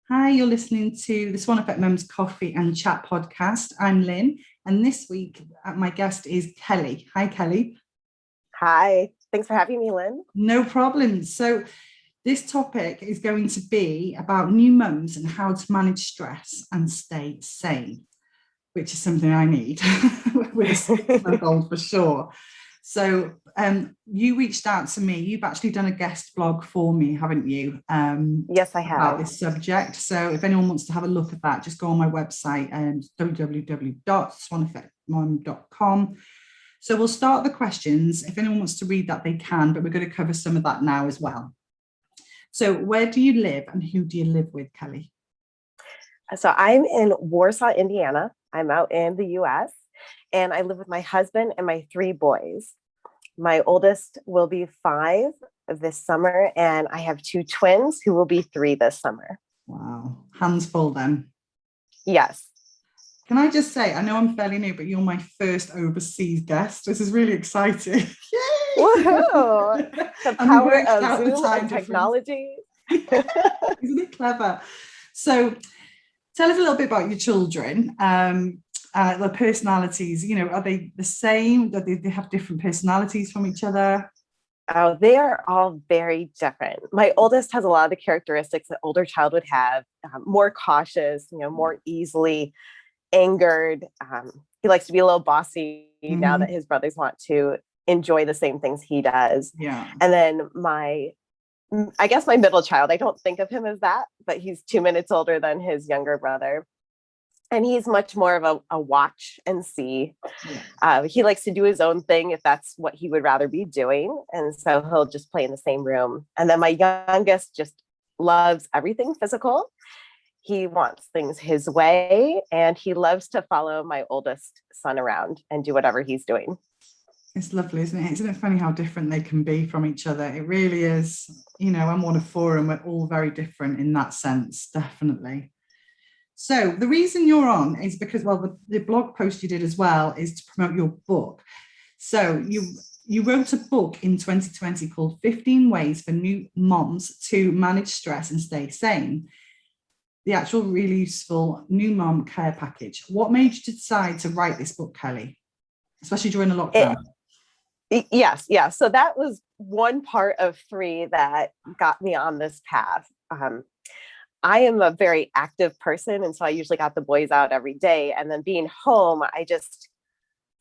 Hi, you're listening to the Swan Effect Mums Coffee and Chat podcast. I'm Lynn, and this week my guest is Kelly. Hi, Kelly. Hi, thanks for having me, Lynn. No problem. So, this topic is going to be about new mums and how to manage stress and stay sane, which is something I need with a 6-month old for sure. So you reached out to me. You've actually done a guest blog for me, haven't you? Yes, I About have. this subject. So if anyone wants to have a look at that, just go on my website and www.swaneffectmom.com. So we'll start the questions. If anyone wants to read that, they can, but we're going to cover some of that now as well. So where do you live and who do you live with, Kelly? So I'm in Warsaw, Indiana. I'm out in the US, and I live with my husband and my 3 boys. My oldest will be 5 this summer, and I have 2 twins who will be 3 this summer. Wow. Hands full then. Yes. Can I just say, I know I'm fairly new, but you're my first overseas guest. This is really exciting. Yay! Woohoo! The power of Zoom and technology. Isn't it clever? So tell us a little bit about your children. The personalities, are they the same? Do they have different personalities from each other? Oh, they are all very different. My oldest has a lot of the characteristics that older child would have, more cautious, more easily angered. He likes to be a little bossy now that his brothers want to enjoy the same things he does. Yeah. And then I guess my middle child, I don't think of him as that, but he's 2 minutes older than his younger brother. And he's much more of a watch and see. Yeah. He likes to do his own thing if that's what he would rather be doing. And so he'll just play in the same room. And then my youngest just loves everything physical. He wants things his way, and he loves to follow my oldest son around and do whatever he's doing. It's lovely, isn't it? Isn't it funny how different they can be from each other? It really is. I'm one of 4 and we're all very different in that sense, definitely. So the reason you're on is because, well, the blog post you did as well is to promote your book. So you wrote a book in 2020 called 15 Ways for New Moms to Manage Stress and Stay Sane. The actual really useful new mom care package. What made you decide to write this book, Kelly, especially during the lockdown? Yes. So that was one part of 3 that got me on this path. I am a very active person, and so I usually got the boys out every day. And then being home, I just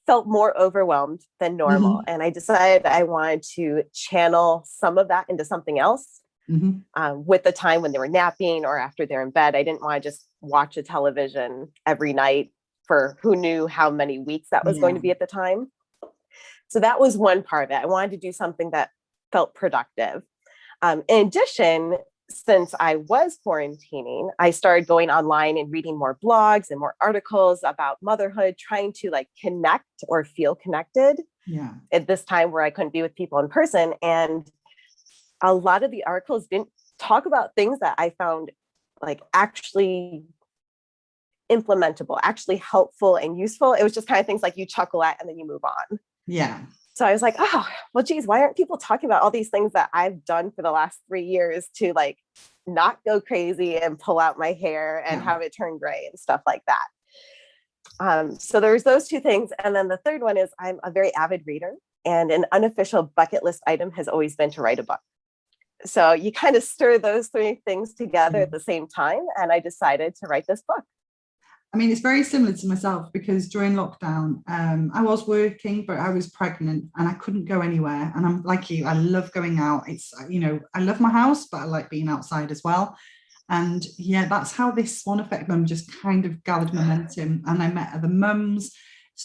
felt more overwhelmed than normal. And I decided I wanted to channel some of that into something else. With the time when they were napping or after they're in bed. I didn't want to just watch a television every night for who knew how many weeks that was going to be at the time. So that was one part of it. I wanted to do something that felt productive. In addition, since I was quarantining, I started going online and reading more blogs and more articles about motherhood, trying to connect or feel connected at this time where I couldn't be with people in person. And a lot of the articles didn't talk about things that I found actually implementable, actually helpful and useful. It was just kind of things like you chuckle at and then you move on. Yeah. So I was like, oh, well, geez, why aren't people talking about all these things that I've done for the last 3 years to not go crazy and pull out my hair and have it turn gray and stuff like that. So there's those 2 things. And then the third one is I'm a very avid reader, and an unofficial bucket list item has always been to write a book. So you kind of stir those 3 things together at the same time. And I decided to write this book. I mean, it's very similar to myself because during lockdown, I was working, but I was pregnant and I couldn't go anywhere. And I'm like you, I love going out. It's, I love my house, but I like being outside as well. And that's how this Swan Effect Mum just kind of gathered momentum. And I met other mums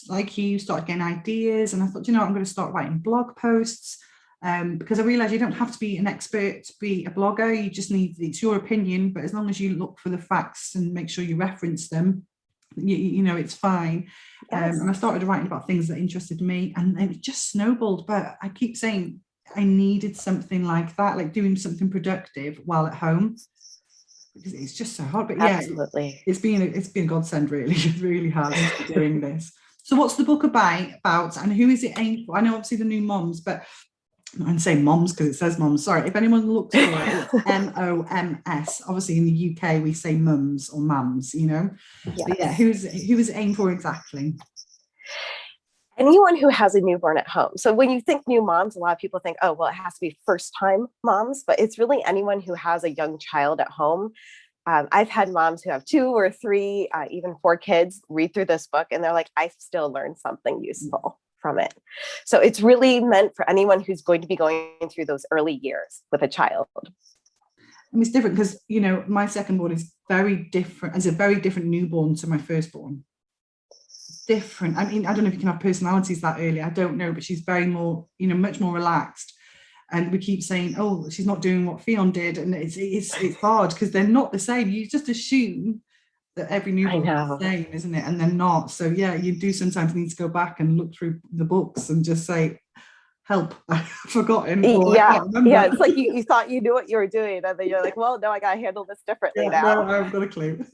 like you, started getting ideas. And I thought, I'm going to start writing blog posts. Because I realized you don't have to be an expert to be a blogger. You just it's your opinion, but as long as you look for the facts and make sure you reference them, it's fine. Yes. And I started writing about things that interested me, and it just snowballed. But I keep saying I needed something like that, like doing something productive while at home, because it's just so hard. But absolutely, it's been a godsend, really. It really has doing this. So what's the book about, and who is it aimed for? I know obviously the new moms, but and say moms because it says moms. Sorry, if anyone looks for it, it's MOMS. Obviously, in the UK, we say mums or mums, you know. Yes. But yeah, who is it aimed for exactly? Anyone who has a newborn at home. So when you think new moms, a lot of people think, oh, well, it has to be first time moms, but it's really anyone who has a young child at home. I've had moms who have 2 or 3, even 4 kids read through this book, and they're like, I still learned something useful from it. So it's really meant for anyone who's going to be going through those early years with a child. I mean, it's different because, you know, my second born is very different, as a very different newborn to my firstborn. Different. I mean, I don't know if you can have personalities that early. I don't know, but she's very more, you know, much more relaxed. And we keep saying, oh, she's not doing what Fion did. And it's hard because they're not the same. You just assume that every newborn is the same, isn't it? And they're not. So yeah, you do sometimes need to go back and look through the books and just say, help, I've forgotten. Yeah, it's like you thought you knew what you were doing, and then you're like, well, no, I got to handle this differently now. No, I haven't got a clue.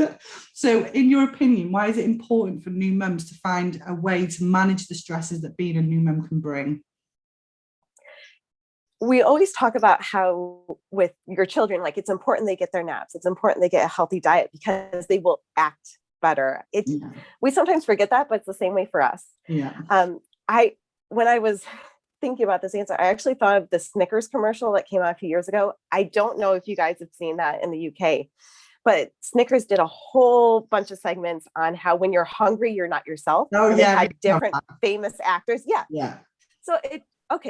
So in your opinion, why is it important for new mums to find a way to manage the stresses that being a new mum can bring? We always talk about how with your children, like it's important they get their naps. It's important they get a healthy diet because they will act better. We sometimes forget that, but it's the same way for us. Yeah. When I was thinking about this answer, I actually thought of the Snickers commercial that came out a few years ago. I don't know if you guys have seen that in the UK, but Snickers did a whole bunch of segments on how when you're hungry, you're not yourself. Oh, and yeah. They had different famous actors. Yeah. Yeah. So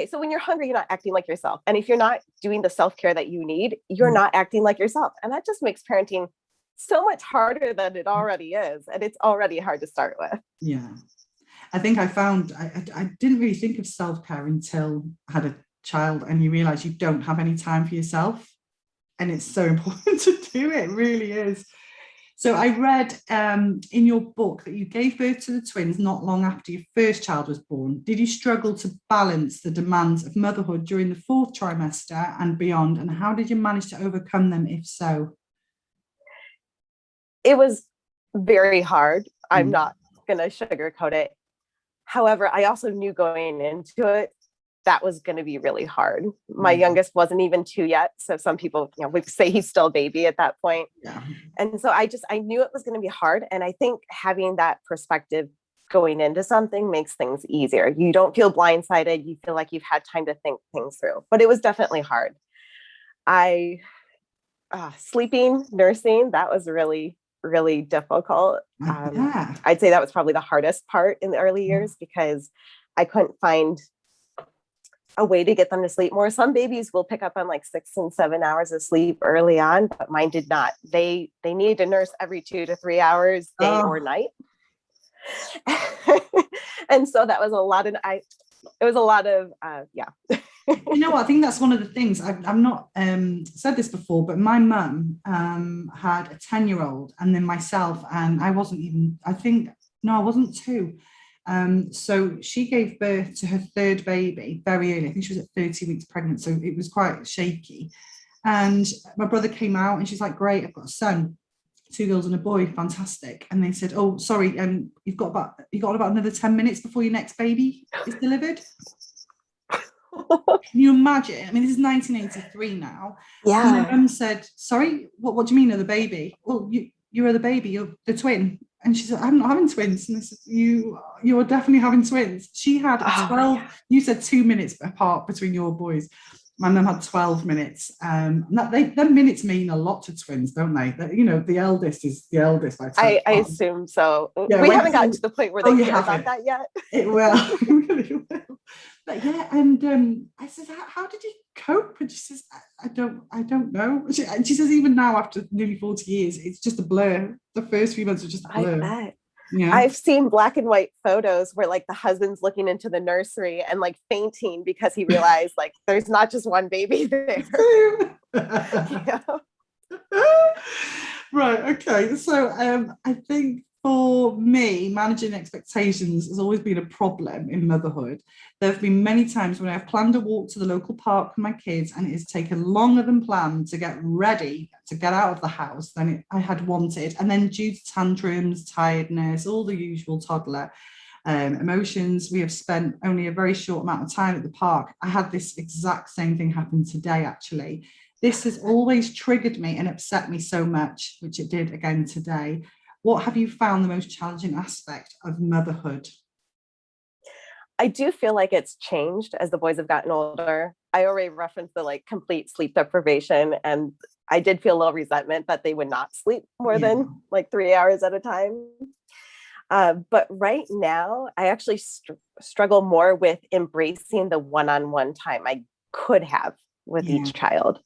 so when you're hungry, you're not acting like yourself. And if you're not doing the self-care that you need, you're not acting like yourself. And that just makes parenting so much harder than it already is. And it's already hard to start with. Yeah. I think I found, I didn't really think of self-care until I had a child, and you realize you don't have any time for yourself. And it's so important to do it, really is. So I read in your book that you gave birth to the twins not long after your first child was born. Did you struggle to balance the demands of motherhood during the 4th trimester and beyond? And how did you manage to overcome them, if so? It was very hard. I'm not going to sugarcoat it. However, I also knew going into it, that was going to be really hard. My youngest wasn't even 2 yet. So some people, would say he's still a baby at that point. Yeah. And so I knew it was going to be hard. And I think having that perspective going into something makes things easier. You don't feel blindsided. You feel like you've had time to think things through, but it was definitely hard. Sleeping, nursing, that was really, really difficult. I'd say that was probably the hardest part in the early years because I couldn't find a way to get them to sleep more. Some babies will pick up on like 6 and 7 hours of sleep early on, but mine did not. They needed to nurse every 2 to 3 hours, day or night. And so that was a lot of, You know what? I think that's one of the things I've not said this before, but my mum had a 10-year-old and then myself, and I wasn't 2. So she gave birth to her 3rd baby very early. I think she was at 30 weeks pregnant. So it was quite shaky. And my brother came out and she's like, great, I've got a son, 2 girls and a boy, fantastic. And they said, oh, sorry, you've got about another 10 minutes before your next baby is delivered. Can you imagine? I mean, this is 1983 now. Yeah. And my mum said, sorry, what do you mean are the baby? Well, you are the baby, you're the twin. And she said, I'm not having twins. And I said, you are definitely having twins. She had 12, you said 2 minutes apart between your boys. My mum had 12 minutes. Them minutes mean a lot to twins, don't they? The eldest is the eldest. I assume so. Yeah, we haven't gotten to the point where they care about that yet. It will. It really will. But yeah, and I said, how did you cope? And she says, I don't know. And she says, even now, after nearly 40 years, it's just a blur. The first few months are just a blur. I bet. Yeah. I've seen black and white photos where like the husband's looking into the nursery and like fainting because he realized like there's not just one baby there. Yeah. Right. Okay. So I think for me, managing expectations has always been a problem in motherhood. There have been many times when I've planned a walk to the local park with my kids and it has taken longer than planned to get ready to get out of the house than I had wanted. And then due to tantrums, tiredness, all the usual toddler, emotions. We have spent only a very short amount of time at the park. I had this exact same thing happen today, actually. This has always triggered me and upset me so much, which it did again today. What have you found the most challenging aspect of motherhood? I do feel like it's changed as the boys have gotten older. I already referenced the like complete sleep deprivation, and I did feel a little resentment that they would not sleep more Yeah. than like 3 hours at a time. But right now, I actually struggle more with embracing the one-on-one time I could have with Yeah. each child.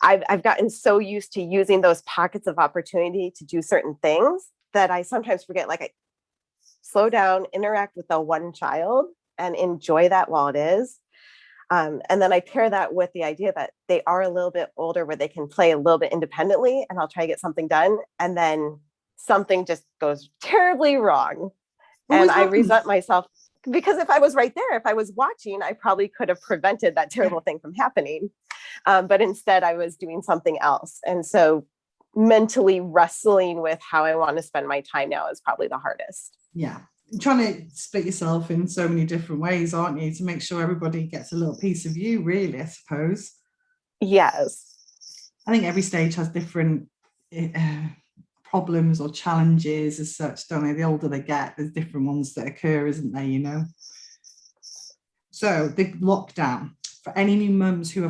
I've gotten so used to using those pockets of opportunity to do certain things that I sometimes forget, like I slow down, interact with the one child and enjoy that while it is. And then I pair that with the idea that they are a little bit older where they can play a little bit independently, and I'll try to get something done. And then something just goes terribly wrong. Always And I happens. resent myself because if I was right there, if I was watching, I probably could have prevented that terrible thing from happening. But instead, I was doing something else. And so mentally wrestling with how I want to spend my time now is probably the hardest. Yeah. You're trying to split yourself in so many different ways, aren't you, to make sure everybody gets a little piece of you, really, I suppose. Yes. I think every stage has different problems or challenges as such, don't they? The older they get, there's different ones that occur, isn't there, you know? So the lockdown, for any new mums who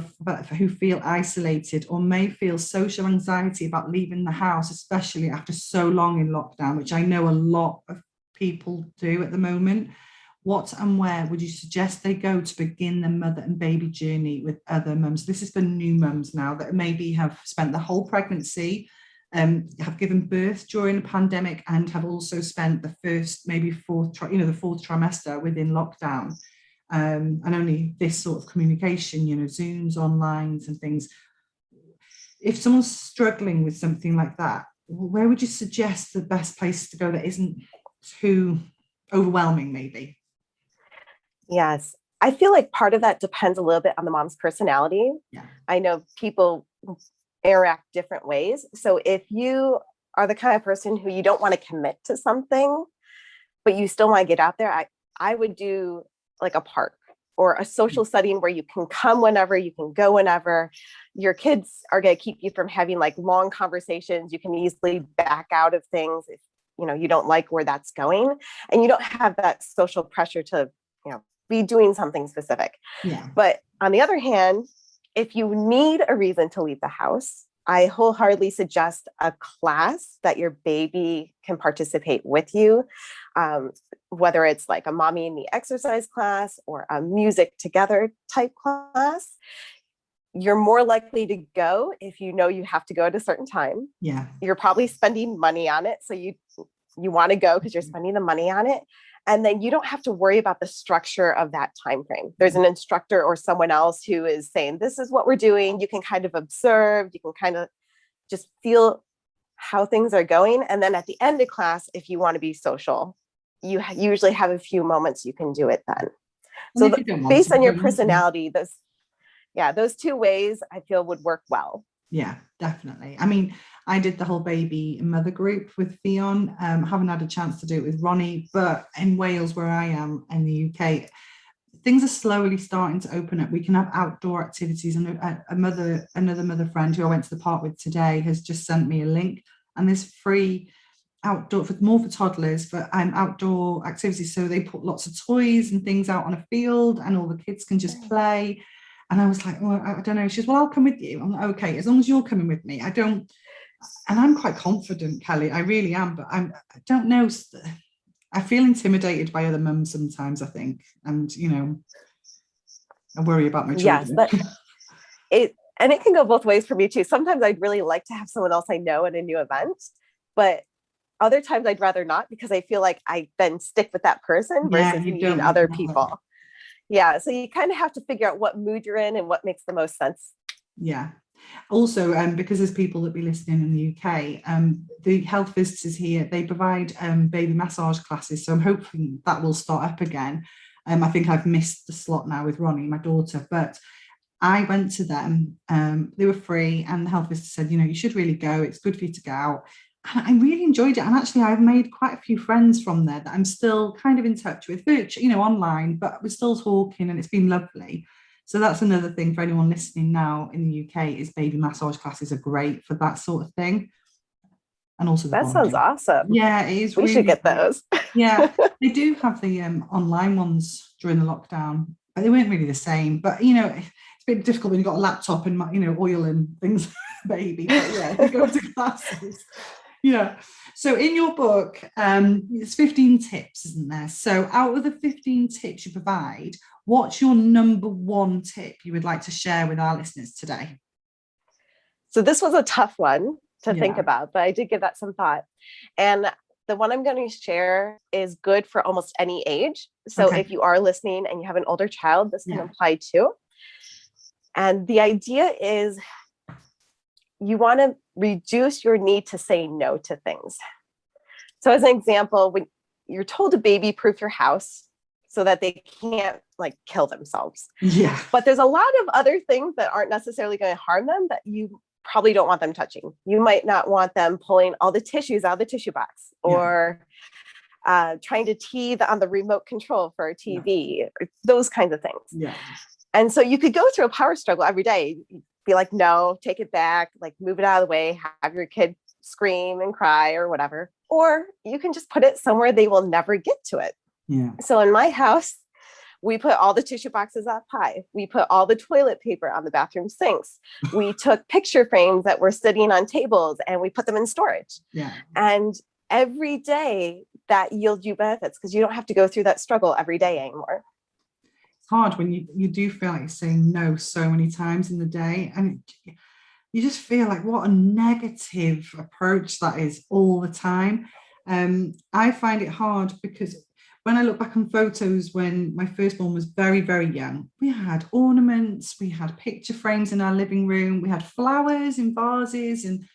feel isolated or may feel social anxiety about leaving the house, especially after so long in lockdown, which I know a lot of people do at the moment, what and where would you suggest they go to begin the mother and baby journey with other mums? This is for new mums now that maybe have spent the whole pregnancy, have given birth during a pandemic, and have also spent the first, maybe the fourth trimester within lockdown. And only this sort of communication, Zooms, onlines and things. If someone's struggling with something like that, where would you suggest the best place to go that isn't too overwhelming, maybe? Yes. I feel like part of that depends a little bit on the mom's personality. Yeah. I know people interact different ways. So if you are the kind of person who you don't want to commit to something, but you still want to get out there, I would do like a park or a social setting where you can come whenever, you can go whenever. Your kids are going to keep you from having like long conversations. You can easily back out of things if you don't like where that's going, and you don't have that social pressure to be doing something specific. Yeah. But on the other hand, if you need a reason to leave the house, I wholeheartedly suggest a class that your baby can participate with you, whether it's like a mommy and me exercise class or a music together type class. You're more likely to go if you know you have to go at a certain time. Yeah. You're probably spending money on it, so you want to go because you're spending the money on it. And then you don't have to worry about the structure of that time frame. There's an instructor or someone else who is saying, this is what we're doing. You can kind of observe, you can kind of just feel how things are going. And then at the end of class, if you want to be social, you usually have a few moments you can do it then. So based on your personality, those two ways I feel would work well. Yeah, definitely. I mean, I did the whole baby and mother group with Theon. Haven't had a chance to do it with Ronnie, but in Wales, where I am in the UK, things are slowly starting to open up. We can have outdoor activities, and another mother friend who I went to the park with today has just sent me a link, and there's free outdoor more for toddlers, but outdoor activities. So they put lots of toys and things out on a field, and all the kids can just play. And I was like, well, I don't know. She says, well, I'll come with you. I'm like, okay, as long as you're coming with me. And I'm quite confident, Kelly. I really am, but I don't know. I feel intimidated by other mums sometimes, I think. And, I worry about my children. Yes, and it can go both ways for me too. Sometimes I'd really like to have someone else I know at a new event, but other times I'd rather not, because I feel like I then stick with that person versus meeting other people. Yeah. So you kind of have to figure out what mood you're in and what makes the most sense. Yeah. Also, because there's people that be listening in the UK, the health visitors here, they provide baby massage classes. So I'm hoping that will start up again. I think I've missed the slot now with Ronnie, my daughter, but I went to them. They were free, and the health visitor said, you should really go. It's good for you to go out. And I really enjoyed it. And actually, I've made quite a few friends from there that I'm still kind of in touch with, online, but we're still talking and it's been lovely. So that's another thing for anyone listening now in the UK is baby massage classes are great for that sort of thing. And also the That sounds bonding. awesome. Yeah, it is We should really get great. those. Yeah, they do have the online ones during the lockdown, but they weren't really the same. But it's a bit difficult when you've got a laptop and oil and things, baby. But yeah, if you go to classes, yeah. So in your book, it's 15 tips, isn't there? So out of the 15 tips you provide, what's your number one tip you would like to share with our listeners today? So this was a tough one to think Yeah. about, but I did give that some thought. And the one I'm going to share is good for almost any age. So Okay. if you are listening and you have an older child, this can Yeah. apply too. And the idea is you want to reduce your need to say no to things. So as an example, when you're told to baby proof your house so that they can't like kill themselves. Yeah. But there's a lot of other things that aren't necessarily going to harm them that you probably don't want them touching. You might not want them pulling all the tissues out of the tissue box or trying to teethe on the remote control for a TV, or those kinds of things. Yeah. And so you could go through a power struggle every day. Be like, no, take it back, like move it out of the way, have your kid scream and cry or whatever. Or you can just put it somewhere they will never get to it. Yeah. So in my house, we put all the tissue boxes up high. We put all the toilet paper on the bathroom sinks. We took picture frames that were sitting on tables and we put them in storage. Yeah. And every day that yields you benefits because you don't have to go through that struggle every day anymore. It's hard when you do feel like you're saying no so many times in the day, and you just feel like what a negative approach that is all the time. I find it hard because when I look back on photos when my firstborn was very, very young, we had ornaments, we had picture frames in our living room, we had flowers in vases, and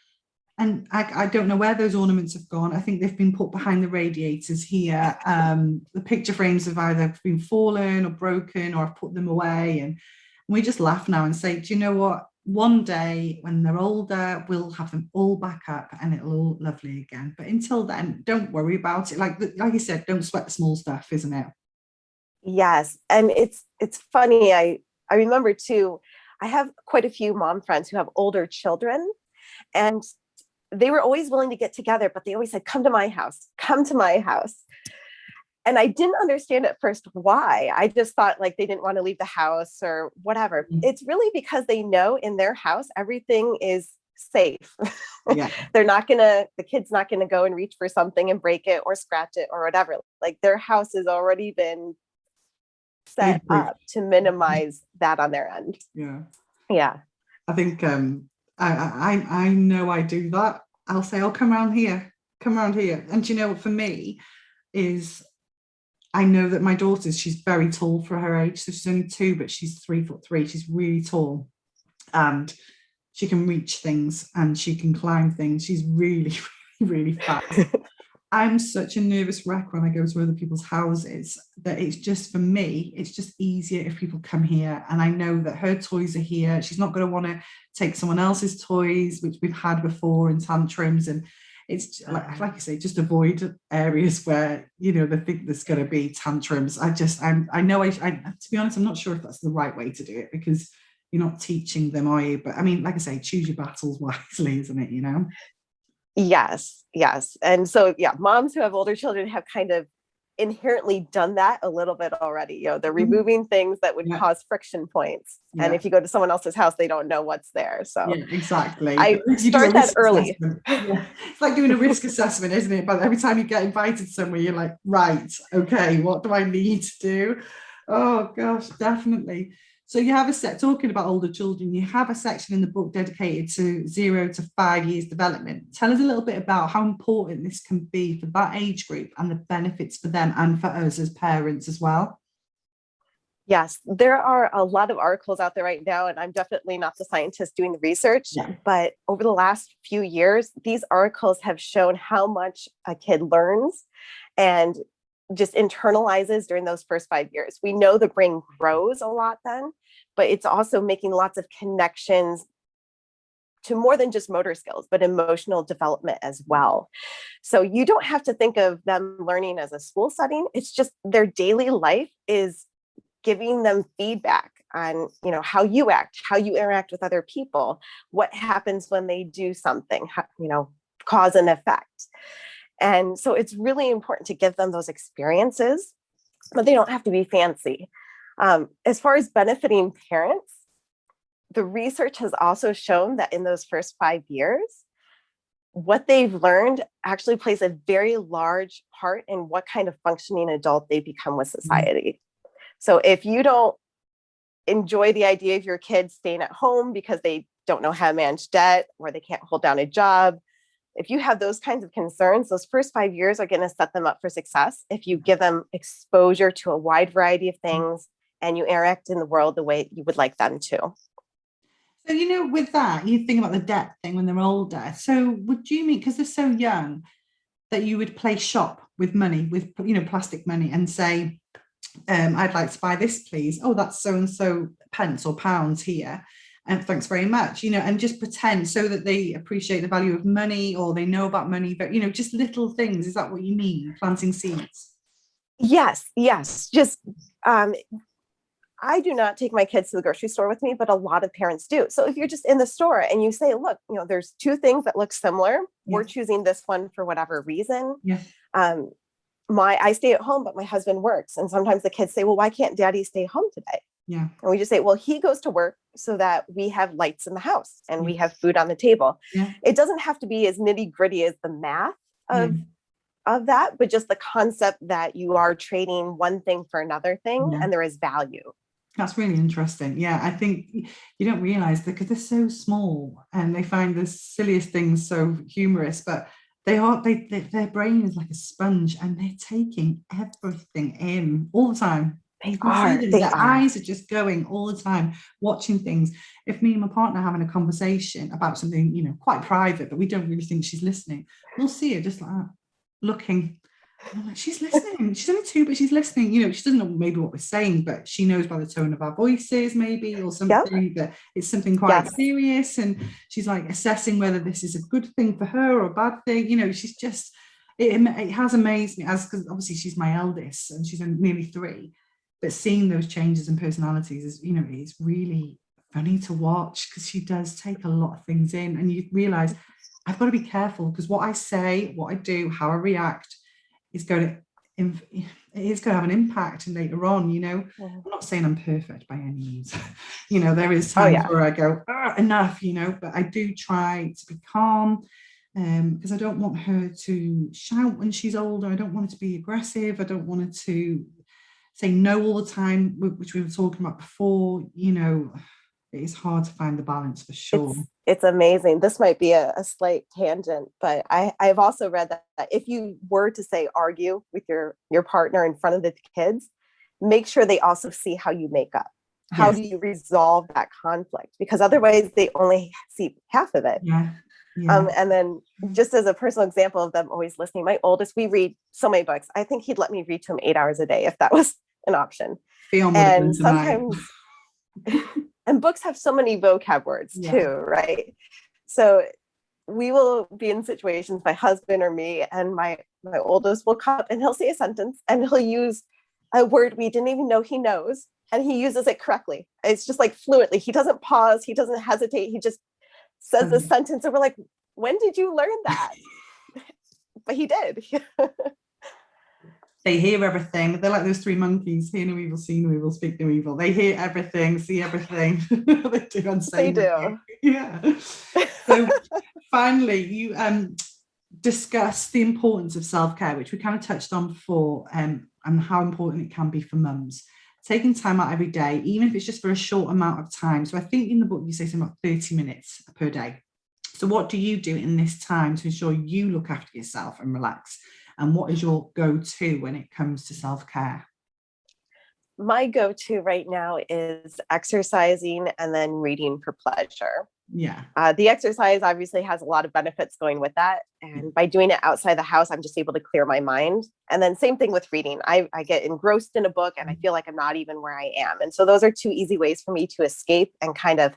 I don't know where those ornaments have gone. I think they've been put behind the radiators here. The picture frames have either been fallen or broken, or I've put them away. And we just laugh now and say, do you know what? One day when they're older, we'll have them all back up and it'll all lovely again. But until then, don't worry about it. Like you said, don't sweat the small stuff, isn't it? Yes. And it's funny. I remember too, I have quite a few mom friends who have older children, and they were always willing to get together, but they always said, come to my house, come to my house. And I didn't understand at first why. I just thought like they didn't want to leave the house or whatever. Mm. It's really because they know in their house, everything is safe. Yeah. The kid's not going to go and reach for something and break it or scratch it or whatever. Like their house has already been set up to minimize that on their end. Yeah. Yeah. I think I know I do that. I'll say, oh, come around here. And you know what, for me is I know that my daughter's, she's very tall for her age. So she's only 2, but she's 3'3". She's really tall. And she can reach things and she can climb things. She's really, really, really fast. I'm such a nervous wreck when I go to other people's houses that it's just, for me, it's just easier if people come here. And I know that her toys are here. She's not going to want to take someone else's toys, which we've had before in tantrums. And it's like I say, just avoid areas where, they think there's going to be tantrums. I know, to be honest, I'm not sure if that's the right way to do it because you're not teaching them, are you? But I mean, like I say, choose your battles wisely, isn't it, Yes. And so, yeah, moms who have older children have kind of inherently done that a little bit already. They're removing things that would cause friction points. Yeah. And if you go to someone else's house, they don't know what's there. So yeah, exactly. I start that early. Yeah. It's like doing a risk assessment, isn't it? But every time you get invited somewhere, you're like, right, okay, what do I need to do? Oh gosh, definitely. So you have talking about older children, you have a section in the book dedicated to 0 to 5 years development. Tell us a little bit about how important this can be for that age group and the benefits for them and for us as parents as well. Yes, there are a lot of articles out there right now, and I'm definitely not the scientist doing the research, but over the last few years, these articles have shown how much a kid learns and just internalizes during those first 5 years. We know the brain grows a lot then, but it's also making lots of connections to more than just motor skills, but emotional development as well. So you don't have to think of them learning as a school setting. It's just their daily life is giving them feedback on, how you act, how you interact with other people, what happens when they do something, cause and effect. And so it's really important to give them those experiences, but they don't have to be fancy. As far as benefiting parents, the research has also shown that in those first 5 years, what they've learned actually plays a very large part in what kind of functioning adult they become with society. So if you don't enjoy the idea of your kids staying at home because they don't know how to manage debt or they can't hold down a job, if you have those kinds of concerns, those first 5 years are going to set them up for success if you give them exposure to a wide variety of things and you interact in the world the way you would like them to. So, with that, you think about the debt thing when they're older. So would you mean, because they're so young, that you would play shop with money, with, plastic money and say, I'd like to buy this, please. Oh, that's so-and-so pence or pounds here. And thanks very much, and just pretend so that they appreciate the value of money or they know about money, but, just little things. Is that what you mean? Planting seeds? Yes. Just, I do not take my kids to the grocery store with me, but a lot of parents do. So if you're just in the store and you say, look, there's two things that look similar. Yeah. We're choosing this one for whatever reason. Yeah. I stay at home, but my husband works. And sometimes the kids say, well, why can't daddy stay home today? Yeah. And we just say, well, he goes to work so that we have lights in the house and we have food on the table. Yeah. It doesn't have to be as nitty gritty as the math of that, but just the concept that you are trading one thing for another thing and there is value. That's really interesting. Yeah, I think you don't realize that because they're so small and they find the silliest things so humorous, but their brain is like a sponge and they're taking everything in all the time. Their eyes are just going all the time, watching things. If me and my partner are having a conversation about something, quite private, but we don't really think she's listening, we'll see her just like that, looking. I'm like, she's listening. She's only 2, but she's listening. She doesn't know maybe what we're saying, but she knows by the tone of our voices, maybe, or something that it's something quite serious. And she's like assessing whether this is a good thing for her or a bad thing. She's just, it has amazed me because obviously she's my eldest and she's nearly 3. But seeing those changes in personalities is, it's really funny to watch because she does take a lot of things in. And you realize I've got to be careful because what I say, what I do, how I react, is going to have an impact later on. I'm not saying I'm perfect by any means. There is times where I go enough, but I do try to be calm because I don't want her to shout when she's older. I don't want her to be aggressive. I don't want her to say no all the time, which we were talking about before. It is hard to find the balance for sure. It's amazing. This might be a slight tangent, but I've also read that if you were to say argue with your partner in front of the kids, make sure they also see how you make up. How do you resolve that conflict? Because otherwise they only see half of it. Yeah. And then just as a personal example of them always listening, my oldest, we read so many books. I think he'd let me read to him 8 hours a day if that was an option. And sometimes... And books have so many vocab words too, right? So we will be in situations, my husband or me, and my oldest will come up and he'll say a sentence and he'll use a word we didn't even know he knows, and he uses it correctly. It's just like fluently. He doesn't pause. He doesn't hesitate. He just says the sentence and we're like, when did you learn that? But he did. They hear everything. They're like those 3 monkeys: hear no evil, see no evil, speak no evil. They hear everything, see everything. They do. Yeah. So finally, you discuss the importance of self-care, which we kind of touched on before, and how important it can be for mums. Taking time out every day, even if it's just for a short amount of time. So I think in the book you say something about 30 minutes per day. So what do you do in this time to ensure you look after yourself and relax? And what is your go-to when it comes to self-care? My go-to right now is exercising and then reading for pleasure. Yeah. The exercise obviously has a lot of benefits going with that. And by doing it outside the house, I'm just able to clear my mind. And then same thing with reading. I get engrossed in a book and I feel like I'm not even where I am. And so those are 2 easy ways for me to escape and kind of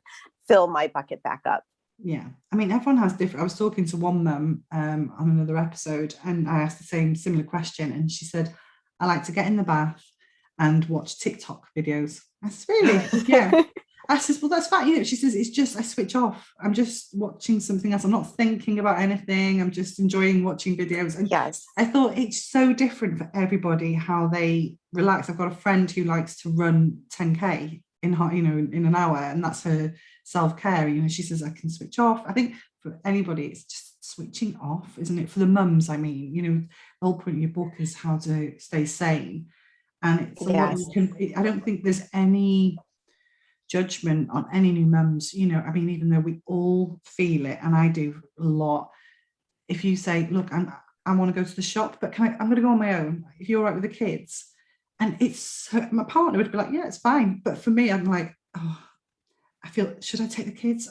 fill my bucket back up. Yeah, I mean, everyone has different. I was talking to one mum on another episode, and I asked the same similar question, and she said, "I like to get in the bath and watch TikTok videos." I said, "Really?" Yeah. I says, "Well, that's fine." She says, "It's just I switch off. I'm just watching something else. I'm not thinking about anything. I'm just enjoying watching videos." And Yes. I thought it's so different for everybody how they relax. I've got a friend who likes to run 10K in an hour, and that's her self-care. She says, I can switch off. I think for anybody it's just switching off, isn't it? For the mums, I mean, the whole point of your book is how to stay sane, and it's a lot you Yes. can. I don't think there's any judgment on any new mums. I mean, even though we all feel it, and I do a lot. If you say, look, I want to go to the shop, but I'm going to go on my own, if you're all right with the kids. And it's my partner would be like, yeah, it's fine. But for me, I'm like, oh, I feel, should I take the kids?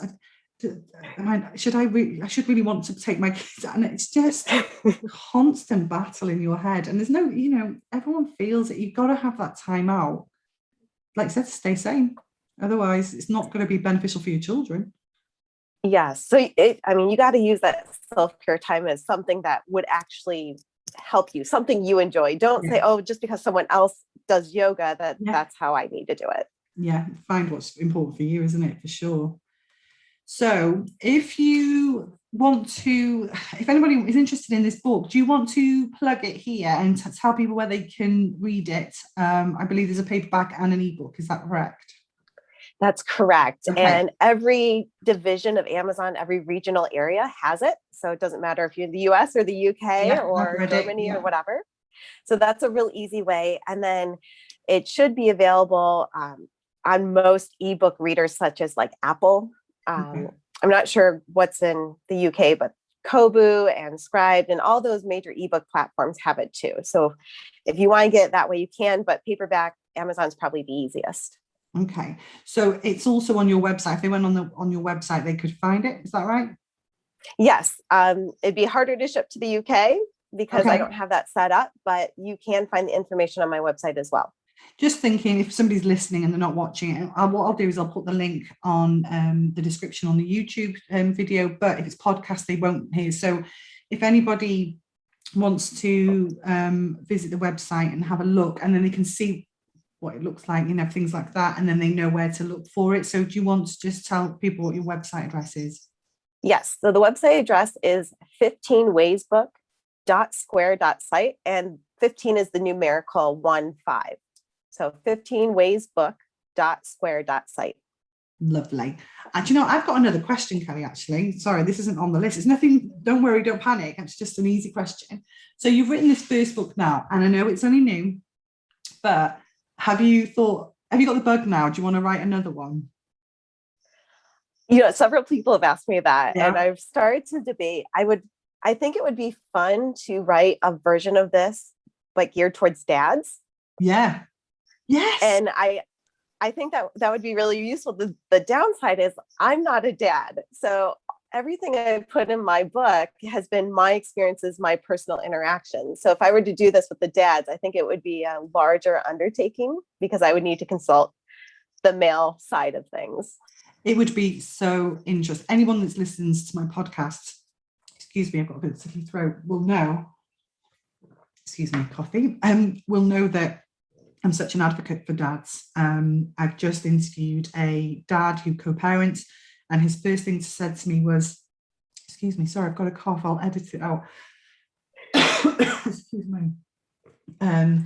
I should really want to take my kids. And it's just constant battle in your head. And there's no, everyone feels it. You've got to have that time out. Like I said, to stay sane. Otherwise, it's not going to be beneficial for your children. Yes. So I mean, you got to use that self-care time as something that would actually help you, something you enjoy. Don't say, Yeah. oh, just because someone else does yoga, Yeah. that's how I need to do it. Yeah. Find what's important for you, isn't it? For sure. So if you want to, if anybody is interested in this book, do you want to plug it here and tell people where they can read it? I believe there's a paperback and an ebook. Is that correct? That's correct. Okay. And every division of Amazon, every regional area has it. So it doesn't matter if you're in the US or the UK or Germany or whatever. So that's a real easy way. And then it should be available on most ebook readers, such as like Apple. I'm not sure what's in the UK, but Kobo and Scribd and all those major ebook platforms have it too. So if you want to get it that way, you can, but paperback, Amazon's probably the easiest. Okay. So it's also on your website. If they went on your website, they could find it. Is that right? Yes. It'd be harder to ship to the UK because I don't have that set up, but you can find the information on my website as well. Just thinking, if somebody's listening and they're not watching it, what I'll do is I'll put the link on the description on the YouTube video, but if it's podcast, they won't hear. So if anybody wants to visit the website and have a look, and then they can see what it looks like, things like that, and then they know where to look for it. So do you want to just tell people what your website address is? Yes. So the website address is 15waysbook.square.site, and 15 is the numerical 15. So 15waysbook.square.site. Lovely. And I've got another question, Kelly, actually. Sorry, this isn't on the list. It's nothing, don't worry, don't panic. It's just an easy question. So you've written this first book now, and I know it's only new, but have you got the bug now? Do you want to write another one? Several people have asked me that, and I've started to debate. I think it would be fun to write a version of this, like geared towards dads. Yeah. Yes. And I think that would be really useful. The downside is I'm not a dad. So everything I put in my book has been my experiences, my personal interactions. So if I were to do this with the dads, I think it would be a larger undertaking because I would need to consult the male side of things. It would be so interesting. Anyone that listens to my podcast, excuse me, I've got a bit of a sticky throat, will know, excuse me, coffee, will know that I'm such an advocate for dads. I've just interviewed a dad who co-parents, and his first thing said to me was, excuse me, sorry, I've got a cough, I'll edit it out. Excuse me. His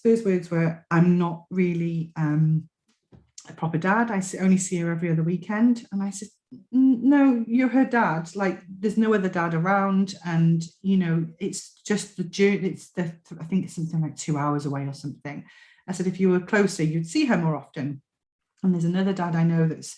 first words were, I'm not really a proper dad. I only see her every other weekend. And I said, no, you're her dad. Like, there's no other dad around. And, it's just the journey. I think it's something like 2 hours away or something. I said, if you were closer, you'd see her more often. And there's another dad I know that's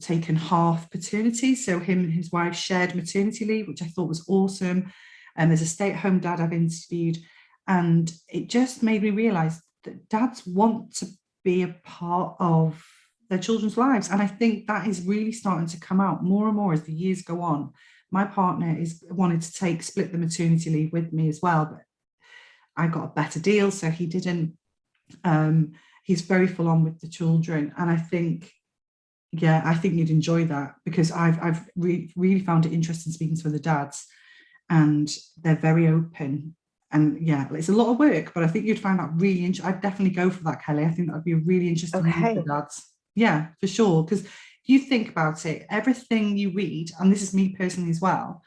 taken half paternity. So him and his wife shared maternity leave, which I thought was awesome. And there's a stay-at-home dad I've interviewed. And it just made me realize that dads want to be a part of their children's lives. And I think that is really starting to come out more and more as the years go on. My partner wanted to split the maternity leave with me as well, but I got a better deal, so he didn't. He's very full on with the children. And I think Yeah, I think you'd enjoy that, because I've really found it interesting speaking to other dads, and they're very open. And yeah, it's a lot of work, but I think you'd find that really interesting. I'd definitely go for that, Kelly. I think that'd be a really interesting read for Okay. dads. Yeah, for sure. Because if you think about it, everything you read, and this is me personally as well,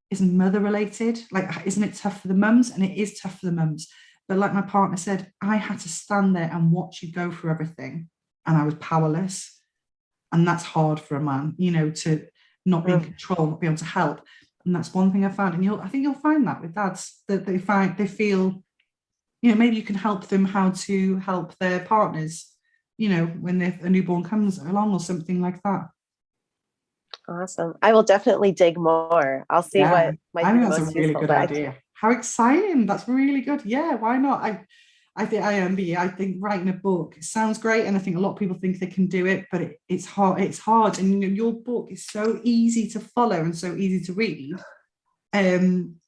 is mother related. Like, isn't it tough for the mums? And it is tough for the mums. But like my partner said, I had to stand there and watch you go through everything, and I was powerless. And that's hard for a man, to not be in Mm. control, not be able to help. And that's one thing I found. And I think you'll find that with dads, that they feel, maybe you can help them how to help their partners, when a newborn comes along or something like that. Awesome. I will definitely dig more. I'll see Yeah, what might I be think the that's a most really useful. good idea. How exciting! That's really good. Yeah, why not? I think I am. I think writing a book, it sounds great, and I think a lot of people think they can do it, but it's hard. It's hard, and your book is so easy to follow and so easy to read. And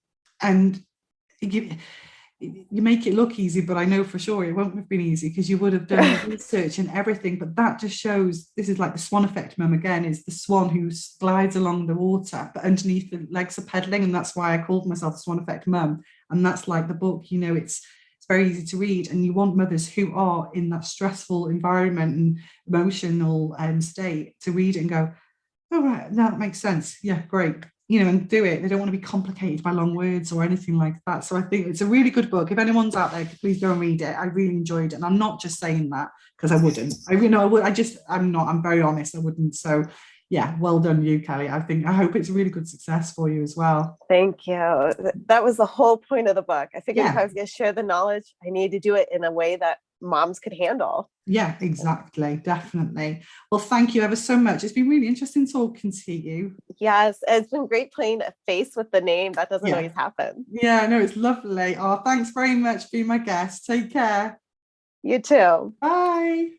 you make it look easy, but I know for sure it won't have been easy, because you would have done your research and everything. But that just shows, this is like the swan effect, mum, again, is the swan who glides along the water, but underneath the legs are pedaling. And that's why I called myself the swan effect mum. And that's like the book, it's very easy to read. And you want mothers who are in that stressful environment and emotional state to read it and go, oh, right, now that makes sense. Yeah, great. And do it. They don't want to be complicated by long words or anything like that. So I think it's a really good book. If anyone's out there, please go and read it. I really enjoyed it. And I'm not just saying that because I wouldn't. I would. I'm not. I'm very honest. I wouldn't. So yeah, well done, you, Kelly. I hope it's a really good success for you as well. Thank you. That was the whole point of the book. I figured if Yeah. I was going to share the knowledge, I needed to do it in a way that moms could handle. Yeah, exactly. Definitely. Well, thank you ever so much. It's been really interesting talking to you. Yes, it's been great playing a face with the name. That doesn't Yeah. always happen. Yeah, no, it's lovely. Oh, thanks very much for being my guest. Take care. You too. Bye.